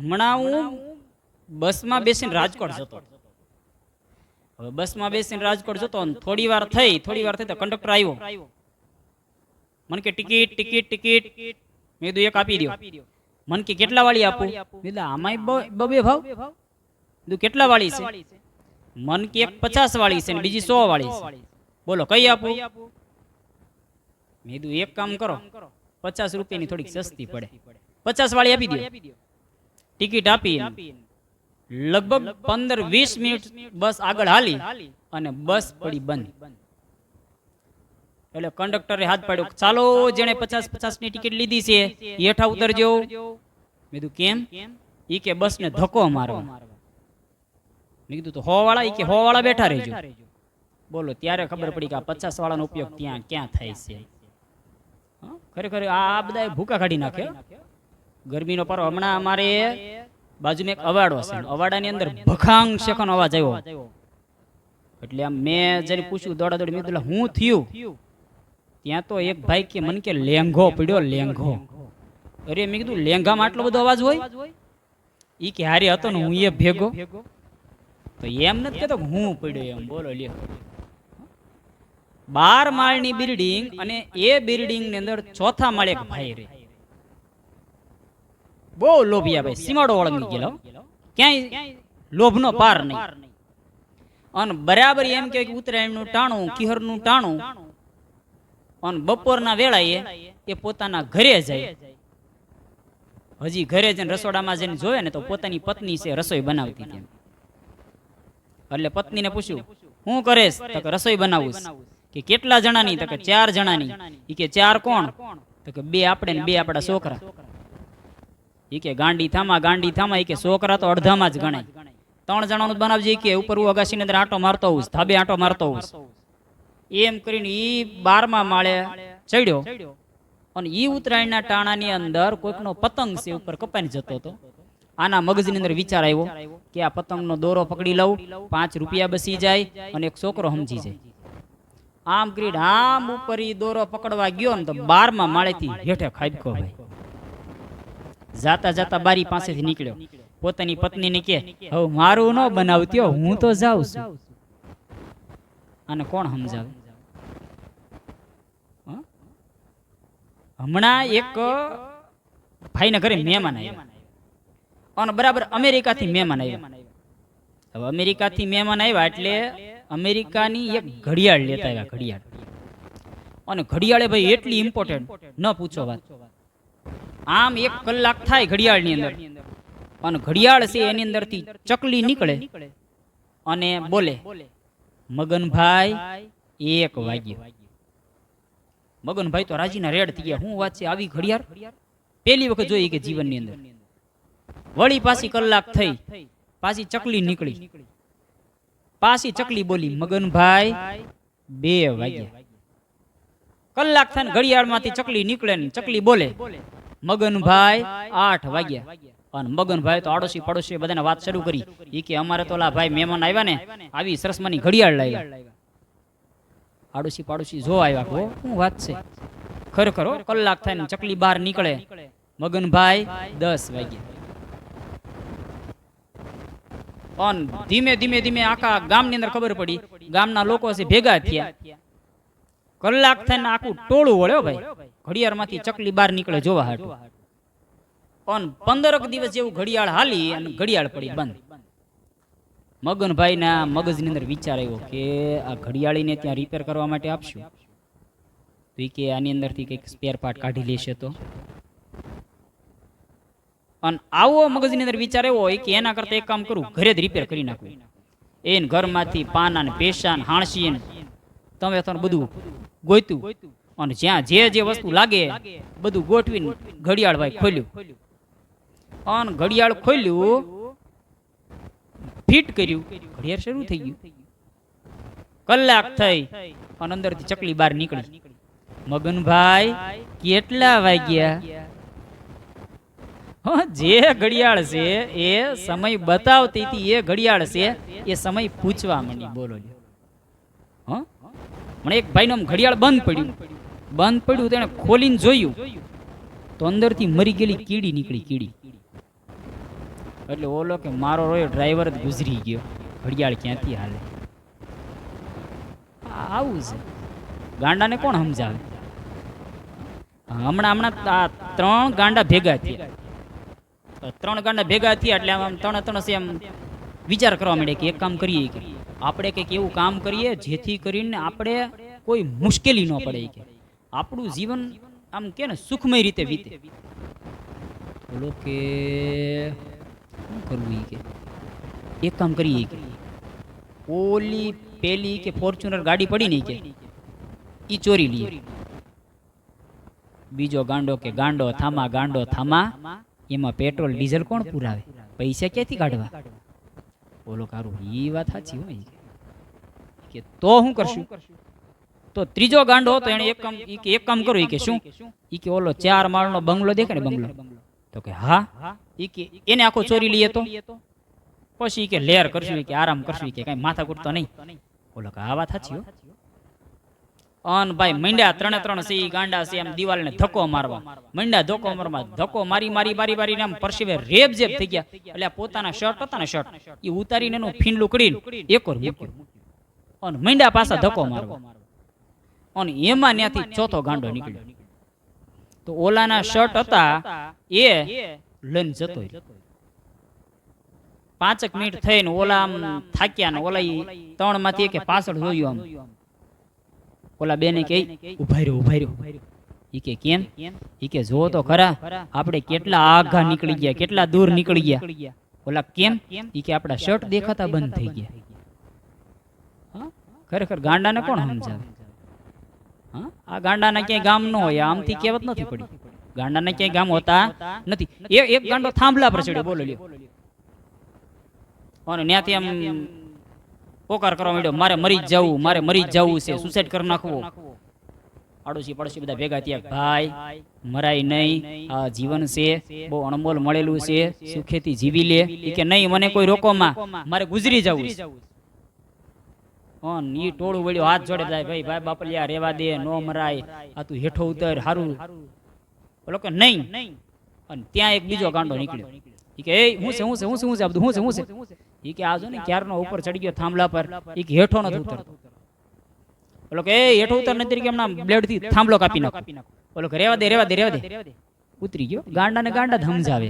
હમણાં હું બસમાં બેસીને રાજકોટ જતો. હવે બસમાં બેસીને રાજકોટ જતો થોડી વાર થઈ તો કંડક્ટર આવ્યો. મને કે ટિકિટ ટિકિટ ટિકિટ. મેં કીધું એક આપી દો. મને કે કેટલા વાળી આપું? કીધું આમાંય બબે ભાવ. કીધું કેટલા વાળી છે? મન કે એક 50 વાળી છે ને બીજી 100 વાળી છે. બોલો કઈ આપું? મેં કીધું એક કામ કરો, 50 રૂપિયાની થોડીક સસ્તી પડે, 50 વાળી આપી દો. ટિકિટ આપી લગભગ 15-20 મિનિટ બસ આગળ હાલી અને બસ પડી બંધ. એટલે કંડક્ટરે હાથ પાડ્યો, ચાલો જેને 50-50 ની ટિકિટ લીધી છે હેઠા ઉતરજો. મેં કીધું કેમ? ઈ કે બસ ને ધક્કો મારવા. મેં કીધું તો 100 વાળા? ઈ કે 100 વાળા બેઠા રહેજો. બોલો ત્યારે ખબર પડી કે આ 50 વાળાનો ઉપયોગ ત્યાં ક્યાં થાય છે. ખરેખર આ બધા ભૂકા કાઢી નાખે. ગરમીનો પારો. હમણાં અમારે બાજુમાં એક અવાડો છે, અવાડાની અંદર ભખાંગ શેખનો અવાજ આવ્યો. એટલે આમ મેં જઈને પૂછ્યું દોડા દોડી, મેં કીધું હું થયું? ત્યાં તો એક ભાઈ કે મને કે લેંઘો પડ્યો, લેંઘો. અરે મેં કીધું લેંઘામાં આટલો બધો અવાજ હોય? ઈ કે હારે હતો ને હું એ ભેગો. તો એમ નથી કહેતો હું પડ્યો એમ. બોલો લ્યો, 12 માળની બિલ્ડિંગ અને એ બિલ્ડિંગ ની અંદર 4થા માળે એક ભાઈ રહે. બહુ લોભિયા ભાઈ, સીમાડો વળગી ગયેલો, ક્યાંય લોભનો પાર નહીં. અને બરાબર એમ કે ઉત્તરાયણનું ટાણું, કિહરનું ટાણું, અને બપોરના વેળાએ એ પોતાના ઘરે જાય. હજી ઘરે જઈને રસોડામાં જઈને જોવે ને તો પોતાની પત્ની છે રસોઈ બનાવતી હતી. એટલે પત્નીને પૂછ્યું હું કરેશ? તો કે રસોઈ બનાવું. કે કેટલા જણાની? તો કે 4 જણાની. ઈ કે 4 કોણ? તો કે 2 આપણે ને 2 આપણા છોકરા. ઈ કે ગાંડી થામા. ઈ કે છોકરા તો અડધામાં જ ગણાય. 3 જણાનું બનાવજે. ઈ કે ઉપર અગાસીની અંદર આંટો મારતો હોઉં, ધાબે આંટો મારતો હોઉં. એમ કરીને ઈ 12મા માળે ચડ્યો અને ઈ ઉત્તરાયણના ટાણાની અંદર કોઈકનો પતંગ છે ઉપર કપાઈને જતો હતો. આના મગજની અંદર વિચાર આવ્યો કે આ પતંગનો દોરો પકડી લઉં, 5 રૂપિયા બસી જાય અને એક છોકરો સમજી જાય. આમ કરી આમ ઉપર ઈ દોરો પકડવા ગયો ને તો 12મા માળેથી હેઠે ખાબકો ભાઈ. જાતા જાતા બારી પાસેથી નીકળ્યો. પોતાની પત્નીને કે હવે મારું ન બનાવતી, હું તો જાઉં છું. આને કોણ સમજાવે? હમણાં એક ભાઈના ઘરે મહેમાન આવ્યા અને બરાબર અમેરિકાથી મહેમાન આવ્યા. હવે અમેરિકાથી મહેમાન આવ્યા એટલે અમેરિકાની એક ઘડિયાળ લેતા આવ્યા. ઘડિયાળ. અને ઘડિયાળે ભાઈ એટલી ઇમ્પોર્ટન્ટ ન પૂછો વાત. આમ 1 કલાક થાય ઘડિયાળની અંદર અને ઘડિયાળ છે એની અંદરથી ચકલી નીકળે અને બોલે મગનભાઈ 1 વાગ્યો. મગનભાઈ તો રાજીના રેડ થઈ ગયા. શું વાત છે? આવી ઘડિયાળ પહેલી વખત જોઈ કે જીવનની અંદર. વળી પાછી કલાક થઈ, પાછી ચકલી નીકળી. પાછી ચકલી બોલી મગનભાઈ 2 વાગ્યા. કલાક થાય ઘડિયાળમાંથી ચકલી નીકળે ને ચકલી બોલે મગનભાઈ 8 વાગ્યા. અને મગનભાઈ તો આડોશી પડોશી બધાને વાત શરૂ કરી. ઈ કે અમારે તો ઓલા ભાઈ મહેમાન આવ્યા ને આવી સરસ મની ઘડિયાળ લાવ્યા. આડોશી પાડોશી જો આવ્યા. હો શું વાત છે? ખરેખર કલાક થાય ને ચકલી બહાર નીકળે મગનભાઈ 10 વાગ્યા. અને ધીમે ધીમે ધીમે આખા ગામની અંદર ખબર પડી. ગામના લોકો છે ભેગા થયા. કલાક થાય ને આખું ટોળું વળ્યો ભાઈ. ઘડિયાળમાંથી ચકલી બહાર નીકળે જોવા હાટું. પણ 15 દિવસ જેવું ઘડિયાળ હાલી અને ઘડિયાળ પડી બંધ. મગનભાઈના મગજની અંદર વિચાર આવ્યો કે આ ઘડિયાળીને ત્યાં રિપેર કરવા માટે આપશું તો એ કે આની અંદરથી કંઈક સ્પેર પાર્ટ કાઢી લેશે તો. અને આવો મગજની અંદર વિચાર આવ્યો કે એના કરતા એક કામ કરું, ઘરે જ રિપેર કરી નાખું. એને ઘરમાંથી પાના ને પેશા ને હાણસી ને તમે તો બધું ગોતું અને જ્યાં જે વસ્તુ લાગે બધું ગોઠવીને ઘડિયાળ ભાઈ ખોલ્યું. અને ઘડિયાળ ખોલ્યું, ફિટ કર્યું, ઘડિયાળ શરૂ થઈ ગયું. કલાક થઈ અને અંદરથી ચકલી બહાર નીકળી. મગનભાઈ કેટલા વાગ્યા? જે ઘડિયાળ છે એ સમય બતાવતી હતી, એ ઘડિયાળ છે એ સમય પૂછવા માંડી. બોલો મને એક ભાઈનું ઘડિયાળ બંધ પડ્યું. તેને ખોલીને જોયું તો અંદરથી મરી ગયેલી કીડી નીકળી. કીડી એટલે ઓલો કે મારો રોયો ડ્રાઈવર જ ગુજરી ગયો, ઘડિયાળ ક્યાંથી હાલે. આવું છે, ગાંડાને કોણ સમજાવે? હમણાં આ 3 ગાંડા ભેગા થયા, 3 ગાંડા ભેગા થયા એટલે આમ ત્રણ એમ વિચાર કરવા માંડે કે એક કામ કરીએ કે આપણે કંઈક એવું કામ કરીએ જેથી કરીને આપણે કોઈ મુશ્કેલી ન પડે, કે આપણું જીવન આમ કે ને સુખમય રીતે વીતે. બોલો કે શું કરવું? કે એક કામ કરીએ કે ઓલી પેલી કે ફોર્ચ્યુનર ગાડી પડી નહીં કે ઈ ચોરી લઈએ. બીજો ગાંડો કે ગાંડો થામા, ગાંડો થામા, એમાં પેટ્રોલ ડીઝલ કોણ પુરાવે? પૈસા ક્યાંથી કાઢવા? બોલો કારું ઈ વાત સાચી હોય કે તો હું કરશું? તો ત્રીજો ગાંડો હતો એને એક કામ કરું. ઈ કે શું? ઈ કે ઓલો 4 માળનો બંગલો દેખે ને બંગલો, તો કે હા, ઈ કે એને આખો ચોરી લઈએ તો પછી કે લેર કરશું, કે આરામ કરશું, કે કઈ માથા કૂટતો નહીં. બોલો કે આ વાત સાચી હો. અન ભાઈ મંડ્યા 3 સી ગાંડા છે એમ દિવાલને ધક્કો મારવા મંડ્યા, ધક્કો મારી આમ પરસેવે રેબ જેબ થઈ ગયા. એટલે પોતાના શર્ટ હતા ને, શર્ટ એ ઉતારીને એનું ફીંડલું કરીને એકવાર મૂક્યું અને મંડ્યા પાછા ધક્કો મારવા. અને એમાં ત્યાંથી ચોથો ગાંડો નીકળ્યો. તો ઓલાના શર્ટ હતા એ લઈને જતો. 5 મિનિટ થઈને ઓલા આમ થાક્યા ને ઓલા 3 માંથી કે પાછળ જોયું આમ. ઓલા બેને કે ઉભા રહ્યો. ઈ કે કેમ? ઈ કે જો તો ખરા આપણે કેટલા આઘા નીકળી ગયા, કેટલા દૂર નીકળી ગયા. ઓલા કેમ? ઈ કે આપણા શર્ટ દેખાતા બંધ થઈ ગયા. હા, ખરેખર ગાંડાને કોણ સમજાવે? હા, આ ગાંડાના ક્યાંય ગામ ન હોય, આમથી કહેવત નથી પડી. ગાંડાને ક્યાંય ગામ હોતા નથી. એક ગાંડો થાંભલા પર ચડ્યો, બોલો લ્યો, અને ત્યાંથી આમ પોકાર કરવા માંડ્યો, મારે મરી જ જવું છે, સુસાઇડ કરી નાખવો. આડોશી પડોશી બધા ભેગા થયા, ભાઈ મરાય નહીં, આ જીવન છે બહુ અણમોલ મળેલું છે, સુખેથી જીવી લે. કે નહીં, મને કોઈ રોકોમાં, મારે ગુજરી જવું છે. ઈ ટોળું વળ્યો, હાથ જોડે જાય, ભાઈ બાપલિયા રેવા દે, નો મરાય, આ તું હેઠો ઉતર, હારું. બોલો કે નહીં. અને ત્યાં એક બીજો ગાંડો નીકળ્યો. ઈ કે હું છે ઈ કે આજો ને ક્યારનો ઉપર ચડી ગયો થાંભલા પર, ઈ કે હેઠો નથી ઉતરતો. બોલો કે હેઠો ઉતર નથી કે એમના બ્લેડ થી થાંભલો કાપી નાખો. બોલો કે રેવા દે. ઉતરી ગયો. ગાંડા ને ગાંડા સમજાવે.